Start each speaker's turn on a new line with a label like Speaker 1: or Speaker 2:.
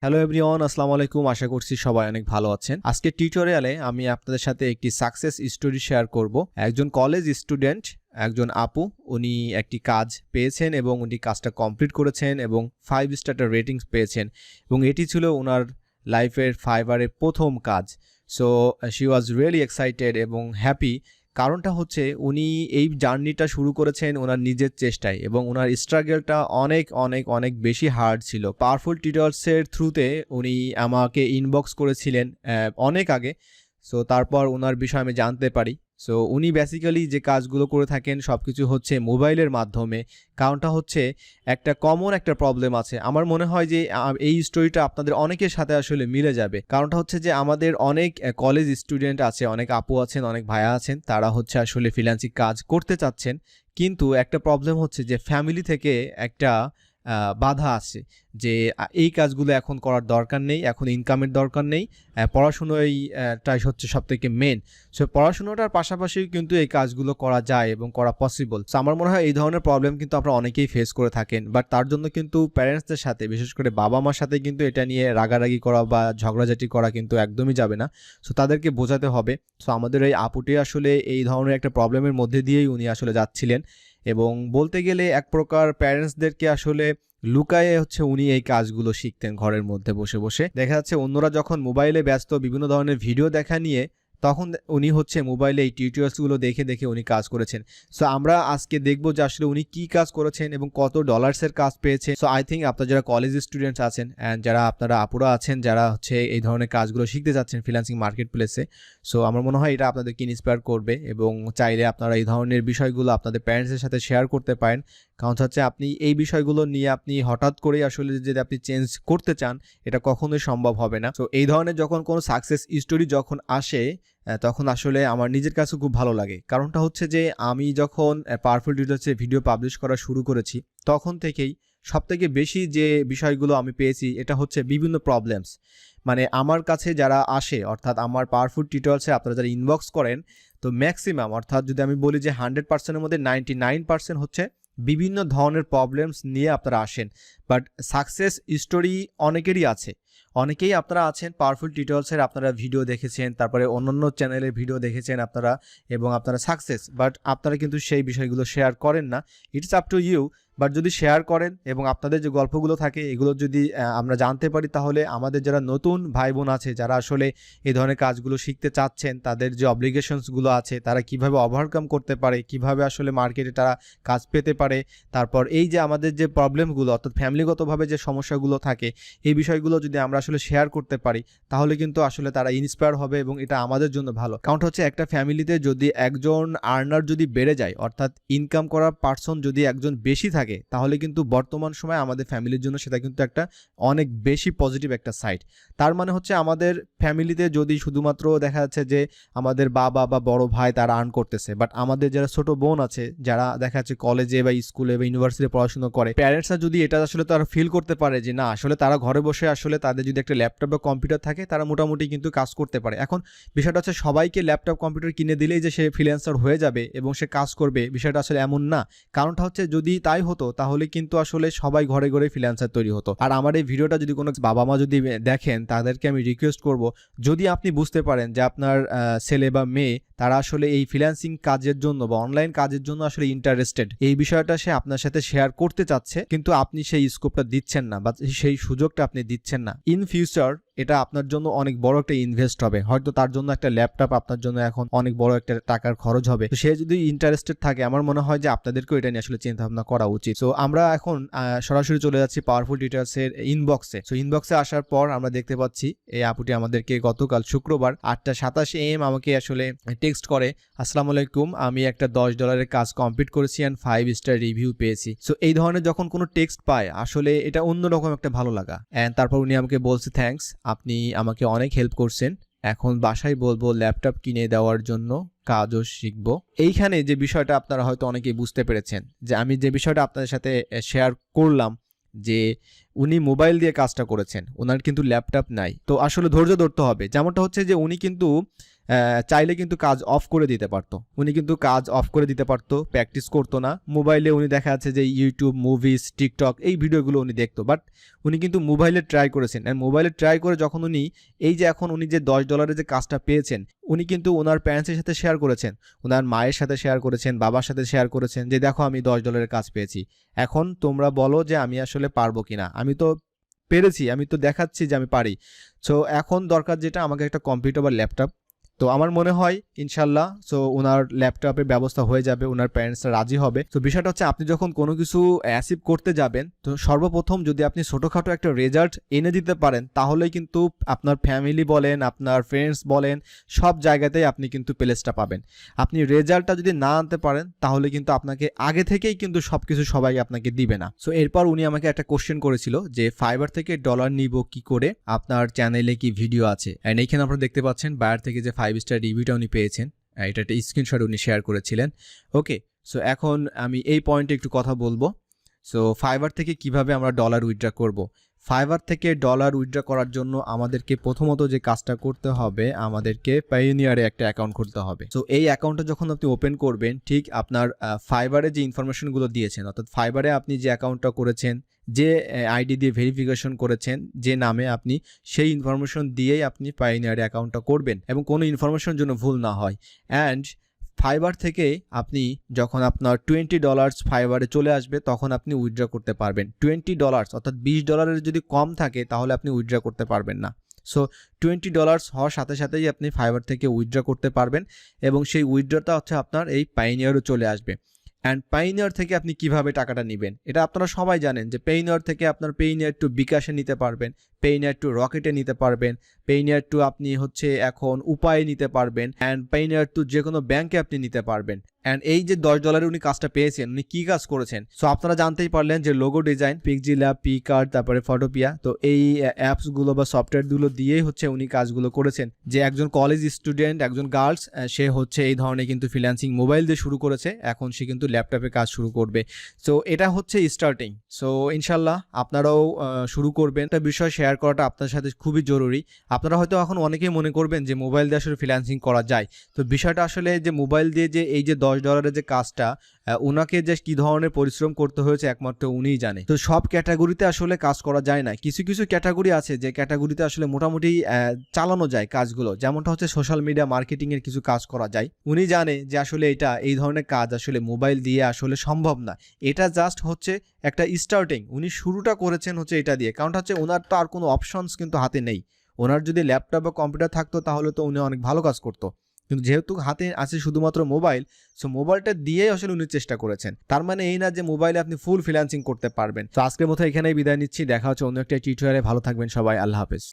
Speaker 1: Hello everyone, আসসালামু আলাইকুম। আশা করছি সবাই অনেক ভালো আছেন। আজকে টিউটোরিয়ালে আমি আপনাদের সাথে একটি সাকসেস স্টোরি শেয়ার করব। একজন কলেজ স্টুডেন্ট, একজন আপু, উনি একটি কাজ পেয়েছেন এবং উনি কাজটা কমপ্লিট করেছেন এবং 5 স্টার রেটিংস পেয়েছেন এবং এটি ছিল ওনার লাইফের ফাইবারের প্রথম কাজ। So she was really excited এবং হ্যাপি। কারণটা হচ্ছে উনি এই জার্নিটা শুরু করেছেন ওনার নিজের চেষ্টায় এবং ওনার স্ট্রাগলটা অনেক অনেক অনেক বেশি হার্ড ছিল। পাওয়ারফুল টিউটোরিয়ালসের থ্রুতে উনি আমাকে ইনবক্স করেছিলেন অনেক আগে। সো তারপর ওনার বিষয়ে আমি জানতে পারি। সো উনি বেসিক্যালি যে কাজগুলো করে থাকেন সব কিছু হচ্ছে মোবাইলের মাধ্যমে। কারণটা হচ্ছে একটা কমন একটা প্রবলেম আছে। আমার মনে হয় যে এই স্টোরিটা আপনাদের অনেকের সাথে আসলে মিলে যাবে। কারণটা হচ্ছে যে আমাদের অনেক কলেজ স্টুডেন্ট আছে, অনেক আপু আছেন, অনেক ভাইয়া আছেন, তারা হচ্ছে আসলে ফ্রিল্যান্সিং কাজ করতে চাচ্ছেন। কিন্তু একটা প্রবলেম হচ্ছে যে ফ্যামিলি থেকে একটা বাধা আছে যে এই কাজগুলো এখন করার দরকার নেই, এখন ইনকামের দরকার নেই, পড়াশুনোটাই হচ্ছে সবথেকে মেন। সো পড়াশুনোটার পাশাপাশিও কিন্তু এই কাজগুলো করা যায় এবং করা পসিবল। সো আমার মনে হয় এই ধরনের প্রবলেম কিন্তু আপনারা অনেকেই ফেস করে থাকেন, বাট তার জন্য কিন্তু প্যারেন্টসদের সাথে, বিশেষ করে বাবা মার সাথে কিন্তু এটা নিয়ে রাগারাগি করা বা ঝগড়াঝাটি করা কিন্তু একদমই যাবে না। সো তাদেরকে বোঝাতে হবে। সো আমাদের এই আপুটি আসলে এই ধরনের একটা প্রবলেমের মধ্যে দিয়েই উনি আসলে যাচ্ছিলেন এবং বলতে গেলে এক প্রকার প্যারেন্টসদেরকে আসলে লুকায়ে হচ্ছে উনি এই কাজগুলো শিখতেন ঘরের মধ্যে বসে বসে। দেখা যাচ্ছে অন্যরা যখন মোবাইলে ব্যস্ত বিভিন্ন ধরনের ভিডিও দেখা নিয়ে, তখন উনি হচ্ছে মোবাইলে এই টিউটোরিয়ালসগুলো দেখে দেখে উনি কাজ করেছেন। সো আমরা আজকে দেখব যে আসলে উনি কি কাজ করেছেন এবং কত ডলার্সের কাজ পেয়েছেন। সো আই থিঙ্ক আপনারা যারা কলেজ স্টুডেন্টস আছেন অ্যান্ড যারা আপনারা আপুরা আছেন যারা হচ্ছে এই ধরনের কাজগুলো শিখতে যাচ্ছেন ফ্রিল্যান্সিং মার্কেট প্লেসে, সো আমার মনে হয় এটা আপনাদেরকে ইন্সপায়ার করবে এবং চাইলে আপনারা এই ধরনের বিষয়গুলো আপনাদের প্যারেন্টসের সাথে শেয়ার করতে পারেন। কারণ হচ্ছে আপনি এই বিষয়গুলো নিয়ে আপনি হঠাৎ করেই আসলে যদি আপনি চেঞ্জ করতে চান, এটা কখনোই সম্ভব হবে না। সো এই ধরনের যখন কোনো সাকসেস স্টোরি যখন আসে, তখন আসলে আমার নিজের কাছে খুব ভালো লাগে। কারণটা হচ্ছে যে আমি যখন পাওয়ারফুল টিউটোরিয়ালসে ভিডিও পাবলিশ করা শুরু করেছি, তখন থেকেই সবথেকে বেশি যে বিষয়গুলো আমি পেয়েছি এটা হচ্ছে বিভিন্ন প্রবলেমস। মানে আমার কাছে যারা আসে, অর্থাৎ আমার পাওয়ারফুল টিউটোরিয়ালসে আপনারা যারা ইনবক্স করেন, তো ম্যাক্সিমাম, অর্থাৎ যদি আমি বলি যে 100%-এর মধ্যে 99% হচ্ছে বিভিন্ন ধরনের প্রবলেমস নিয়ে আপনারা আসেন। বাট সাকসেস স্টোরি অনেকেরই আছে, অনেকেই আপনারা আছেন পাওয়ারফুল টিউটোরিয়ালসের আপনারা ভিডিও দেখেছেন, তারপরে অন্যান্য চ্যানেলের ভিডিও দেখেছেন আপনারা এবং আপনারা সাকসেস, বাট আপনারা কিন্তু সেই বিষয়গুলো শেয়ার করেন না। It's up to you. But যদি শেয়ার করেন এবং আপনাদের যে গল্পগুলো থাকে এগুলো যদি আমরা জানতে পারি, তাহলে আমাদের যারা নতুন ভাই বোন আছে যারা আসলে এই ধরনের কাজগুলো শিখতে চাচ্ছেন, তাদের যে অব্লিগেশনসগুলো আছে তারা কিভাবে ওভারকাম করতে পারে, কিভাবে আসলে মার্কেটে তারা কাজ পেতে পারে, তারপর এই যে আমাদের যে প্রবলেমগুলো অর্থাৎ ফ্যামিলিগতভাবে যে সমস্যাগুলো থাকে, এই বিষয়গুলো যদি আমরা আসলে শেয়ার করতে পারি, তাহলে কিন্তু আসলে তারা ইন্সপায়ার হবে এবং এটা আমাদের জন্য ভালো। কারণ হচ্ছে একটা ফ্যামিলিতে যদি একজন আর্নার যদি বেড়ে যায়, অর্থাৎ ইনকাম করার পার্সন যদি একজন বেশি থাকে, তাহলে কিন্তু বর্তমান সময়ে আমাদের ফ্যামিলির জন্য সেটা কিন্তু একটা অনেক বেশি পজিটিভ একটা সাইড। তার মানে হচ্ছে আমাদের ফ্যামিলিতে যদি শুধুমাত্র দেখা যাচ্ছে যে আমাদের বাবা বা বড় ভাই তারা আর্ন করতেছে, বাট আমাদের যারা ছোট বোন আছে যারা দেখা যাচ্ছে কলেজে বা স্কুলে বা ইউনিভার্সিটিতে পড়াশোনা করে, প্যারেন্টসরা যদি এটা আসলে তারা ফিল করতে পারে যে না, আসলে তারা ঘরে বসে আসলে তাদের যদি একটা ল্যাপটপ বা কম্পিউটার থাকে, তারা মোটামুটি কিন্তু কাজ করতে পারে। এখন বিষয়টা হচ্ছে সবাইকে ল্যাপটপ কম্পিউটার কিনে দিলেই যে সে ফ্রিল্যান্সার হয়ে যাবে এবং সে কাজ করবে, বিষয়টা আসলে এমন না। কারণটা হচ্ছে যদি তাই হতো তাহলে কিন্তু আসলে সবাই ঘরে ঘরে ফ্রিল্যান্সার তৈরি হতো। আর আমার এই ভিডিওটা যদি কোনো বাবা মা যদি দেখেন, তাদেরকে আমি রিকোয়েস্ট করব, যদি আপনি বুঝতে পারেন যে আপনার ছেলে বা মেয়ে তারা আসলে এই ফ্রিল্যান্সিং কাজের জন্য বা অনলাইন কাজের জন্য আসলে ইন্টারেস্টেড, এই বিষয়টা সে আপনার সাথে শেয়ার করতে চাচ্ছে কিন্তু আপনি সেই স্কোপটা দিচ্ছেন না বা সেই সুযোগটা আপনি দিচ্ছেন না, ইন ফিউচার এটা আপনার জন্য অনেক বড় একটা ইনভেস্ট হবে। হয়তো তার জন্য একটা ল্যাপটপ আপনার জন্য এখন অনেক বড় একটা টাকার খরচ হবে। তো সে যদি ইন্টারেস্টেড থাকে, আমার মনে হয় যে আপনাদেরকেও এটা নিয়ে আসলে চিন্তা ভাবনা করা উচিত। সো আমরা এখন সরাসরি চলে যাচ্ছি পাওয়ারফুল ডিটেলসের ইনবক্সে। সো ইনবক্সে আসার পর আমরা দেখতে পাচ্ছি এই আপুটি আমাদেরকে গতকাল শুক্রবার 8:27 AM আমাকে আসলে টেক্সট করে, আসসালামু আলাইকুম, আমি একটা $10 কাজ কমপ্লিট করেছি অ্যান্ড 5 স্টার রিভিউ পেয়েছি। সো এই ধরনের যখন কোনো টেক্সট পায়, আসলে এটা অন্যরকম একটা ভালো লাগা। অ্যান্ড তারপর উনি আমাকে বলছে, থ্যাঙ্কস, আপনি আমাকে অনেক হেল্প করছেন, এখন বাসায় বলবো ল্যাপটপ কিনে দেওয়ার জন্য, কাজও শিখবো। এইখানে যে বিষয়টা আপনারা হয়তো অনেকেই বুঝতে পেরেছেন যে আমি যে বিষয়টা আপনাদের সাথে শেয়ার করলাম, যে উনি মোবাইল দিয়ে কাজটা করেছেন, ওনার কিন্তু ল্যাপটপ নাই। তো আসলে ধৈর্য ধরতে হবে। যেমনটা হচ্ছে যে উনি কিন্তু চাইলে কিন্তু কাজ অফ করে দিতে পারতো। উনি কিন্তু কাজ অফ করে দিতে পারতো, প্র্যাকটিস করতো না। মোবাইলে উনি দেখা যাচ্ছে যে ইউটিউব, মুভিজ, টিকটক এই ভিডিওগুলো উনি দেখতো, বাট উনি কিন্তু মোবাইলে ট্রাই করেছেন। অ্যান্ড মোবাইলে ট্রাই করে যখন উনি এই যে এখন উনি যে $10 যে কাজটা পেয়েছেন, উনি কিন্তু ওনার প্যারেন্টসের সাথে শেয়ার করেছেন, ওনার মায়ের সাথে শেয়ার করেছেন, বাবার সাথে শেয়ার করেছেন যে দেখো আমি $10 কাজ পেয়েছি, এখন তোমরা বলো যে আমি আসলে পারবো কিনা। আমি তো পেরেছি, আমি তো দেখাচ্ছি যে আমি পারি। সো এখন দরকার যেটা, আমাকে একটা কম্পিউটার বা ল্যাপটপ। তো আমার মনে হয় ইনশাল্লাহ সো ওনার ল্যাপটপের ব্যবস্থা হয়ে যাবে, ওনার প্যারেন্টসরা রাজি হবে। তো বিষয়টা হচ্ছে আপনি যখন কোনো কিছু অ্যাচিভ করতে যাবেন, তো সর্বপ্রথম যদি আপনি ছোটোখাটো একটা রেজাল্ট এনে দিতে পারেন, তাহলেই কিন্তু আপনার ফ্যামিলি বলেন, আপনার ফ্রেন্ডস বলেন, সব জায়গাতেই আপনি কিন্তু প্লেসটা পাবেন। আপনি রেজাল্টটা যদি না আনতে পারেন, তাহলে কিন্তু আপনাকে আগে থেকেই কিন্তু সব কিছু সবাই আপনাকে দিবে না। সো এরপর উনি আমাকে একটা কোশ্চেন করেছিল যে ফাইবার থেকে ডলার নিব কি করে, আপনার চ্যানেলে কি ভিডিও আছে। অ্যান্ড এইখানে আপনারা দেখতে পাচ্ছেন বায়ার থেকে যে 5 স্টার রিভিউটা উনি পেয়েছেন, এটা একটা স্ক্রিনশট উনি শেয়ার করেছিলেন। ওকে, সো এখন আমি এই পয়েন্টে একটু কথা বলবো। সো ফাইবার থেকে কিভাবে আমরা ডলার উইথড্র করব। ফাইবার থেকে ডলার উইথড্র করার জন্য আমাদেরকে প্রথমত যে কাজটা করতে হবে, আমাদেরকে পায়োনিয়ারে একটা অ্যাকাউন্ট খুলতে হবে। সো এই অ্যাকাউন্টটা যখন আপনি ওপেন করবেন, ঠিক আপনার ফাইবারে যে ইনফরমেশনগুলো দিয়েছেন, অর্থাৎ ফাইবারে আপনি যে অ্যাকাউন্টটা করেছেন, যে আইডি দিয়ে ভেরিফিকেশন করেছেন, যে নামে, আপনি সেই ইনফরমেশন দিয়েই আপনি পায়োনিয়ারে অ্যাকাউন্টটা করবেন এবং কোনো ইনফরমেশন যেন ভুল না হয়। অ্যান্ড ফাইবার থেকে আপনি যখন আপনার $20 ফাইবারে চলে আসবে, তখন আপনি উইথড্র করতে পারবেন। $20 অর্থাৎ $20 যদি কম থাকে, তাহলে আপনি উইথড্র করতে পারবেন না। সো $20 হওয়ার সাথে সাথেই আপনি ফাইবার থেকে উইথড্র করতে পারবেন এবং সেই উইথড্রটা হচ্ছে আপনার এই পায়োনিয়ারে চলে আসবে। অ্যান্ড পায়োনিয়ার থেকে আপনি কিভাবে টাকাটা নেবেন, এটা আপনারা সবাই জানেন যে পায়োনিয়ার থেকে আপনার পায়োনিয়ার টু বিকাশে নিতে পারবেন, পায়োনিয়ার টু রকেটে নিতে পারবেন, পায়োনিয়ার টু আপনি হচ্ছে এখন উপায়ে নিতে পারবেন, অ্যান্ড পায়োনিয়ার টু যে কোনো ব্যাংকে আপনি নিতে পারবেন। অ্যান্ড এই যে $10 উনি কাজটা পেয়েছেন, উনি কী কাজ করেছেন, সো আপনারা জানতেই পারলেন যে লোগো ডিজাইন, পিক্সিল্যাব, পিকার্ড, তারপরে ফটোপিয়া। তো এই অ্যাপসগুলো বা সফটওয়্যারগুলো দিয়েই হচ্ছে উনি কাজগুলো করেছেন। যে একজন কলেজ স্টুডেন্ট, একজন গার্লস, সে হচ্ছে এই ধরনের কিন্তু ফ্রিল্যান্সিং মোবাইল দিয়ে শুরু করেছে, এখন সে কিন্তু ল্যাপটপে কাজ শুরু করবে। সো এটা হচ্ছে স্টার্টিং। সো ইনশাল্লাহ আপনারাও শুরু করবেন। একটা বিষয় শেয়ার করাটা আপনার সাথে খুবই জরুরি। আপনারা হয়তো এখন অনেকেই মনে করবেন যে মোবাইল দিয়ে আসলে ফ্রিল্যান্সিং করা যায়। তো বিষয়টা আসলে যে মোবাইল দিয়ে যে এই যে $10 যে কাজটা, ওনাকে যে কী ধরনের পরিশ্রম করতে হয়েছে একমাত্র উনিই জানে। তো সব ক্যাটাগরিতে আসলে কাজ করা যায় না, কিছু কিছু ক্যাটাগরি আছে যে ক্যাটাগরিতে আসলে মোটামুটি চালানো যায় কাজগুলো, যেমনটা হচ্ছে সোশ্যাল মিডিয়া মার্কেটিংয়ের কিছু কাজ করা যায়। উনি জানে যে আসলে এটা এই ধরনের কাজ আসলে মোবাইল দিয়ে আসলে সম্ভব না, এটা জাস্ট হচ্ছে একটা স্টার্টিং। উনি শুরুটা করেছেন হচ্ছে এটা দিয়ে, কারণটা হচ্ছে ওনার তো আর কোনো অপশনস কিন্তু হাতে নেই। ওনার যদি ল্যাপটপ বা কম্পিউটার থাকতো, তাহলে তো উনি অনেক ভালো কাজ করতো, কিন্তু যেহেতু হাতে আছে শুধুমাত্র মোবাইল, সো মোবাইলটা দিয়েই আসলে উনি চেষ্টা করেছেন। তার মানে এই না যে মোবাইলে আপনি ফুল ফ্রিল্যান্সিং করতে পারবেন। তো আজকের মতো এখানেই বিদায় নিচ্ছি, দেখা হচ্ছে অন্য একটা টিউটোরিয়ালে। ভালো থাকবেন সবাই, আল্লাহ হাফেজ।